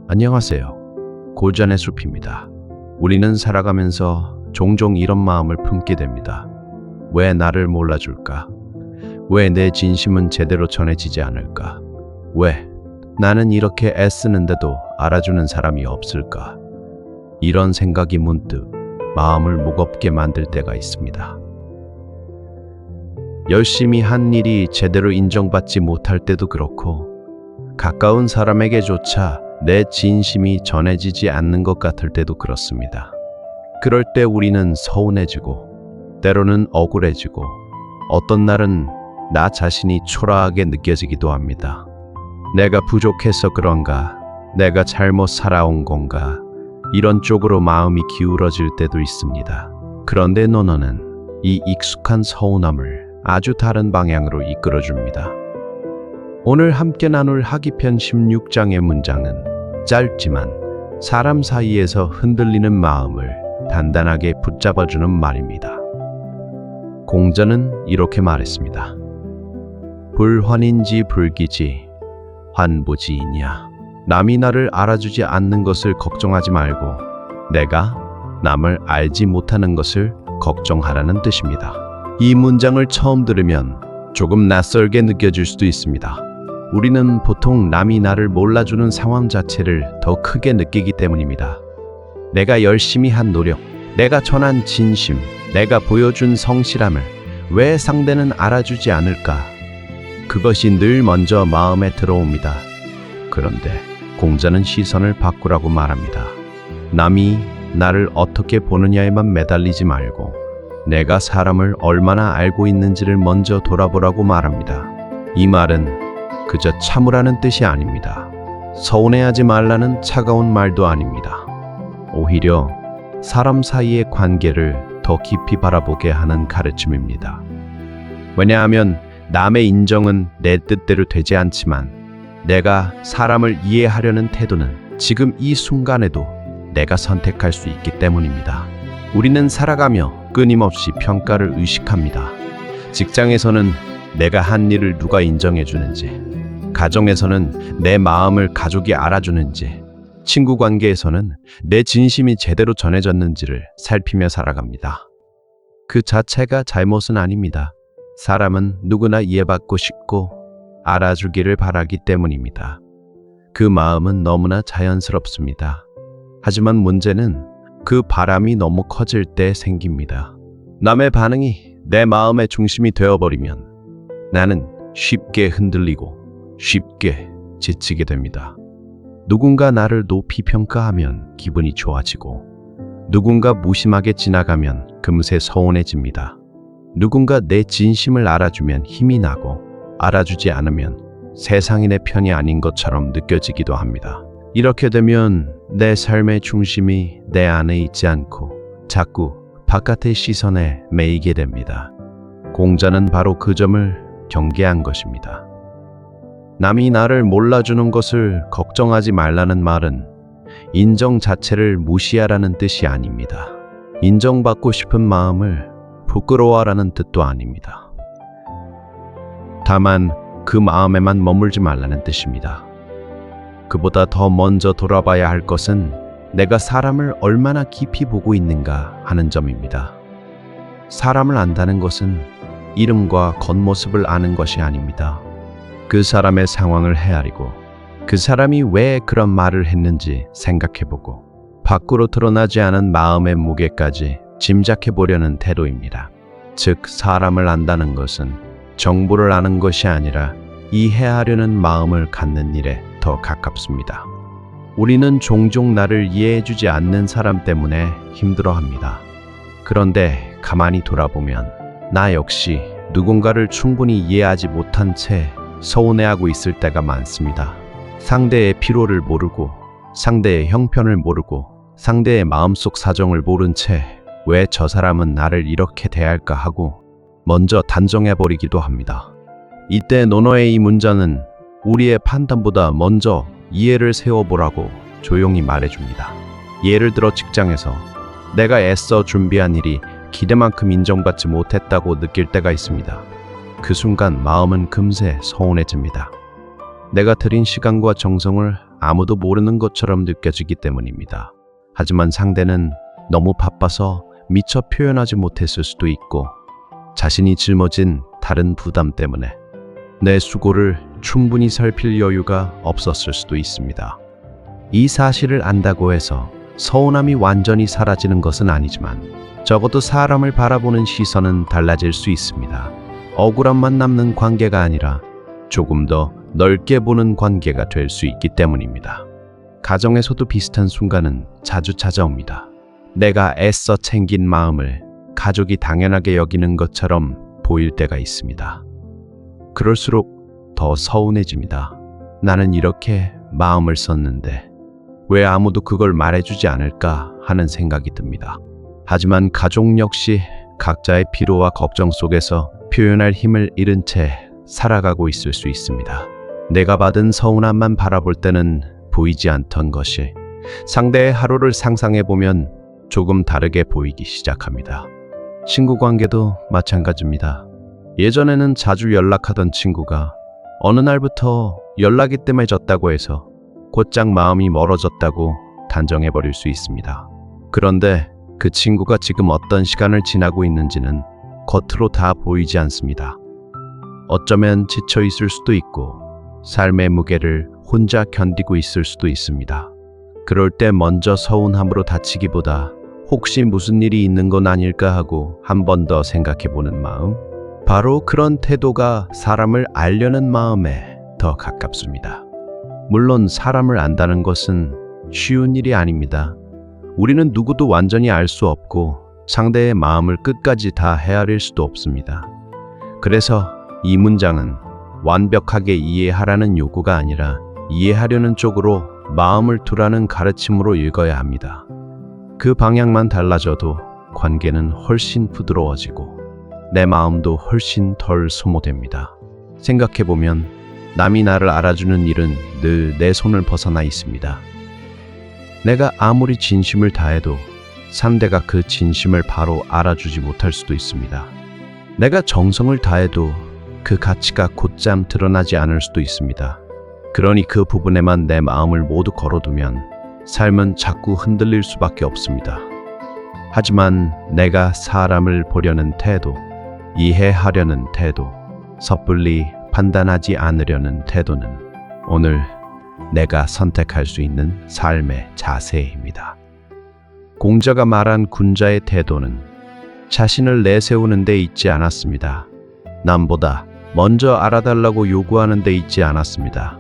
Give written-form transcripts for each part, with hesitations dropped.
안녕하세요. 고전의 숲입니다. 우리는 살아가면서 종종 이런 마음을 품게 됩니다. 왜 나를 몰라줄까? 왜 내 진심은 제대로 전해지지 않을까? 왜 나는 이렇게 애쓰는데도 알아주는 사람이 없을까? 이런 생각이 문득 마음을 무겁게 만들 때가 있습니다. 열심히 한 일이 제대로 인정받지 못할 때도 그렇고, 가까운 사람에게조차 내 진심이 전해지지 않는 것 같을 때도 그렇습니다. 그럴 때 우리는 서운해지고, 때로는 억울해지고, 어떤 날은 나 자신이 초라하게 느껴지기도 합니다. 내가 부족해서 그런가? 내가 잘못 살아온 건가? 이런 쪽으로 마음이 기울어질 때도 있습니다. 그런데 논어는 이 익숙한 서운함을 아주 다른 방향으로 이끌어줍니다. 오늘 함께 나눌 하기편 16장의 문장은 짧지만 사람 사이에서 흔들리는 마음을 단단하게 붙잡아주는 말입니다. 공자는 이렇게 말했습니다. 불환인지 불기지 환부지이냐. 남이 나를 알아주지 않는 것을 걱정하지 말고 내가 남을 알지 못하는 것을 걱정하라는 뜻입니다. 이 문장을 처음 들으면 조금 낯설게 느껴질 수도 있습니다. 우리는 보통 남이 나를 몰라주는 상황 자체를 더 크게 느끼기 때문입니다. 내가 열심히 한 노력, 내가 전한 진심, 내가 보여준 성실함을 왜 상대는 알아주지 않을까? 그것이 늘 먼저 마음에 들어옵니다. 그런데 공자는 시선을 바꾸라고 말합니다. 남이 나를 어떻게 보느냐에만 매달리지 말고 내가 사람을 얼마나 알고 있는지를 먼저 돌아보라고 말합니다. 이 말은 그저 참으라는 뜻이 아닙니다. 서운해하지 말라는 차가운 말도 아닙니다. 오히려 사람 사이의 관계를 더 깊이 바라보게 하는 가르침입니다. 왜냐하면 남의 인정은 내 뜻대로 되지 않지만 내가 사람을 이해하려는 태도는 지금 이 순간에도 내가 선택할 수 있기 때문입니다. 우리는 살아가며 끊임없이 평가를 의식합니다. 직장에서는 내가 한 일을 누가 인정해 주는지, 가정에서는 내 마음을 가족이 알아주는지, 친구 관계에서는 내 진심이 제대로 전해졌는지를 살피며 살아갑니다. 그 자체가 잘못은 아닙니다. 사람은 누구나 이해받고 싶고 알아주기를 바라기 때문입니다. 그 마음은 너무나 자연스럽습니다. 하지만 문제는 그 바람이 너무 커질 때 생깁니다. 남의 반응이 내 마음의 중심이 되어버리면 나는 쉽게 흔들리고 쉽게 지치게 됩니다. 누군가 나를 높이 평가하면 기분이 좋아지고, 누군가 무심하게 지나가면 금세 서운해집니다. 누군가 내 진심을 알아주면 힘이 나고, 알아주지 않으면 세상이 내 편이 아닌 것처럼 느껴지기도 합니다. 이렇게 되면 내 삶의 중심이 내 안에 있지 않고 자꾸 바깥의 시선에 매이게 됩니다. 공자는 바로 그 점을 경계한 것입니다. 남이 나를 몰라주는 것을 걱정하지 말라는 말은 인정 자체를 무시하라는 뜻이 아닙니다. 인정받고 싶은 마음을 부끄러워하라는 뜻도 아닙니다. 다만 그 마음에만 머물지 말라는 뜻입니다. 그보다 더 먼저 돌아봐야 할 것은 내가 사람을 얼마나 깊이 보고 있는가 하는 점입니다. 사람을 안다는 것은 이름과 겉모습을 아는 것이 아닙니다. 그 사람의 상황을 헤아리고 그 사람이 왜 그런 말을 했는지 생각해보고 밖으로 드러나지 않은 마음의 무게까지 짐작해보려는 태도입니다. 즉, 사람을 안다는 것은 정보를 아는 것이 아니라 이해하려는 마음을 갖는 일에 더 가깝습니다. 우리는 종종 나를 이해해주지 않는 사람 때문에 힘들어합니다. 그런데 가만히 돌아보면 나 역시 누군가를 충분히 이해하지 못한 채 서운해하고 있을 때가 많습니다. 상대의 피로를 모르고, 상대의 형편을 모르고, 상대의 마음속 사정을 모른 채 왜 저 사람은 나를 이렇게 대할까 하고 먼저 단정해버리기도 합니다. 이때 논어의 이 문장은 우리의 판단보다 먼저 이해를 세워보라고 조용히 말해줍니다. 예를 들어 직장에서 내가 애써 준비한 일이 기대만큼 인정받지 못했다고 느낄 때가 있습니다. 그 순간 마음은 금세 서운해집니다. 내가 들인 시간과 정성을 아무도 모르는 것처럼 느껴지기 때문입니다. 하지만 상대는 너무 바빠서 미처 표현하지 못했을 수도 있고 자신이 짊어진 다른 부담 때문에 내 수고를 충분히 살필 여유가 없었을 수도 있습니다. 이 사실을 안다고 해서 서운함이 완전히 사라지는 것은 아니지만 적어도 사람을 바라보는 시선은 달라질 수 있습니다. 억울함만 남는 관계가 아니라 조금 더 넓게 보는 관계가 될 수 있기 때문입니다. 가정에서도 비슷한 순간은 자주 찾아옵니다. 내가 애써 챙긴 마음을 가족이 당연하게 여기는 것처럼 보일 때가 있습니다. 그럴수록 더 서운해집니다. 나는 이렇게 마음을 썼는데 왜 아무도 그걸 말해주지 않을까 하는 생각이 듭니다. 하지만 가족 역시 각자의 피로와 걱정 속에서 표현할 힘을 잃은 채 살아가고 있을 수 있습니다. 내가 받은 서운함만 바라볼 때는 보이지 않던 것이 상대의 하루를 상상해보면 조금 다르게 보이기 시작합니다. 친구 관계도 마찬가지입니다. 예전에는 자주 연락하던 친구가 어느 날부터 연락이 뜸해졌다고 해서 곧장 마음이 멀어졌다고 단정해버릴 수 있습니다. 그런데 그 친구가 지금 어떤 시간을 지나고 있는지는 겉으로 다 보이지 않습니다. 어쩌면 지쳐 있을 수도 있고 삶의 무게를 혼자 견디고 있을 수도 있습니다. 그럴 때 먼저 서운함으로 다치기보다 혹시 무슨 일이 있는 건 아닐까 하고 한 번 더 생각해보는 마음, 바로 그런 태도가 사람을 알려는 마음에 더 가깝습니다. 물론 사람을 안다는 것은 쉬운 일이 아닙니다. 우리는 누구도 완전히 알 수 없고 상대의 마음을 끝까지 다 헤아릴 수도 없습니다. 그래서 이 문장은 완벽하게 이해하라는 요구가 아니라 이해하려는 쪽으로 마음을 두라는 가르침으로 읽어야 합니다. 그 방향만 달라져도 관계는 훨씬 부드러워지고 내 마음도 훨씬 덜 소모됩니다. 생각해보면 남이 나를 알아주는 일은 늘 내 손을 벗어나 있습니다. 내가 아무리 진심을 다해도 상대가 그 진심을 바로 알아주지 못할 수도 있습니다. 내가 정성을 다해도 그 가치가 곧장 드러나지 않을 수도 있습니다. 그러니 그 부분에만 내 마음을 모두 걸어두면 삶은 자꾸 흔들릴 수밖에 없습니다. 하지만 내가 사람을 보려는 태도, 이해하려는 태도, 섣불리 판단하지 않으려는 태도는 오늘 내가 선택할 수 있는 삶의 자세입니다. 공자가 말한 군자의 태도는 자신을 내세우는 데 있지 않았습니다. 남보다 먼저 알아달라고 요구하는 데 있지 않았습니다.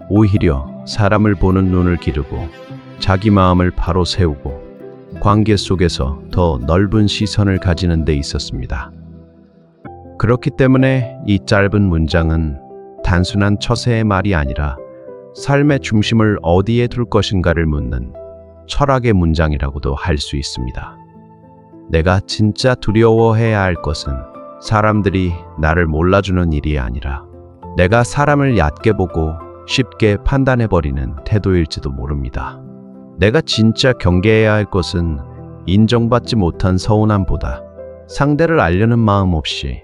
오히려 사람을 보는 눈을 기르고 자기 마음을 바로 세우고 관계 속에서 더 넓은 시선을 가지는 데 있었습니다. 그렇기 때문에 이 짧은 문장은 단순한 처세의 말이 아니라 삶의 중심을 어디에 둘 것인가를 묻는 철학의 문장이라고도 할 수 있습니다. 내가 진짜 두려워해야 할 것은 사람들이 나를 몰라주는 일이 아니라 내가 사람을 얕게 보고 쉽게 판단해버리는 태도일지도 모릅니다. 내가 진짜 경계해야 할 것은 인정받지 못한 서운함보다 상대를 알려는 마음 없이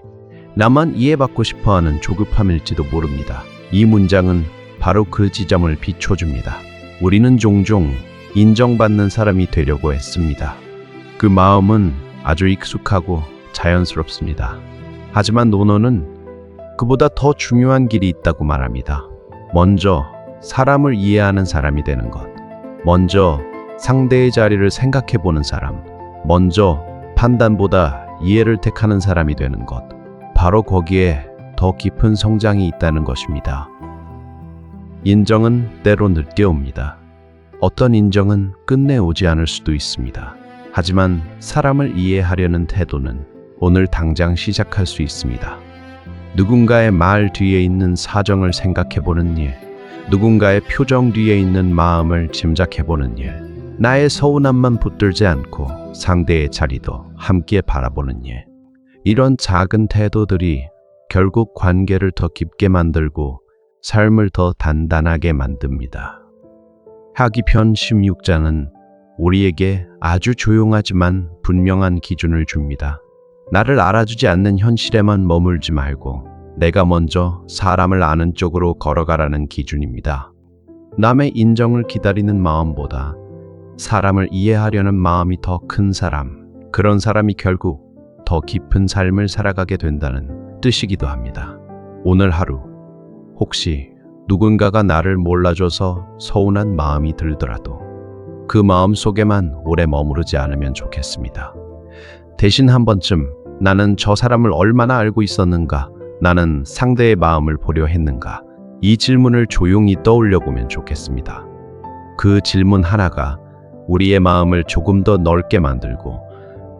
나만 이해받고 싶어하는 조급함일지도 모릅니다. 이 문장은 바로 그 지점을 비춰줍니다. 우리는 종종 인정받는 사람이 되려고 했습니다. 그 마음은 아주 익숙하고 자연스럽습니다. 하지만 논어는 그보다 더 중요한 길이 있다고 말합니다. 먼저 사람을 이해하는 사람이 되는 것, 먼저 상대의 자리를 생각해보는 사람, 먼저 판단보다 이해를 택하는 사람이 되는 것, 바로 거기에 더 깊은 성장이 있다는 것입니다. 인정은 때로 늦게 옵니다. 어떤 인정은 끝내 오지 않을 수도 있습니다. 하지만 사람을 이해하려는 태도는 오늘 당장 시작할 수 있습니다. 누군가의 말 뒤에 있는 사정을 생각해보는 일, 누군가의 표정 뒤에 있는 마음을 짐작해보는 일, 나의 서운함만 붙들지 않고 상대의 자리도 함께 바라보는 일, 이런 작은 태도들이 결국 관계를 더 깊게 만들고 삶을 더 단단하게 만듭니다. 하기편 16장은 우리에게 아주 조용하지만 분명한 기준을 줍니다. 나를 알아주지 않는 현실에만 머물지 말고 내가 먼저 사람을 아는 쪽으로 걸어가라는 기준입니다. 남의 인정을 기다리는 마음보다 사람을 이해하려는 마음이 더 큰 사람, 그런 사람이 결국 더 깊은 삶을 살아가게 된다는 뜻이기도 합니다. 오늘 하루, 혹시 누군가가 나를 몰라줘서 서운한 마음이 들더라도 그 마음 속에만 오래 머무르지 않으면 좋겠습니다. 대신 한 번쯤 나는 저 사람을 얼마나 알고 있었는가, 나는 상대의 마음을 보려 했는가, 이 질문을 조용히 떠올려 보면 좋겠습니다. 그 질문 하나가 우리의 마음을 조금 더 넓게 만들고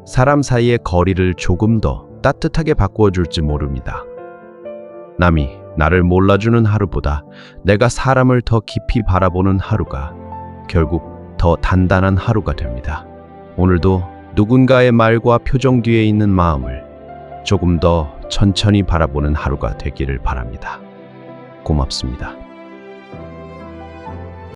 사람 사이의 거리를 조금 더 따뜻하게 바꾸어 줄지 모릅니다. 남이 나를 몰라주는 하루보다 내가 사람을 더 깊이 바라보는 하루가 결국 더 단단한 하루가 됩니다. 오늘도 누군가의 말과 표정 뒤에 있는 마음을 조금 더 천천히 바라보는 하루가 되기를 바랍니다. 고맙습니다.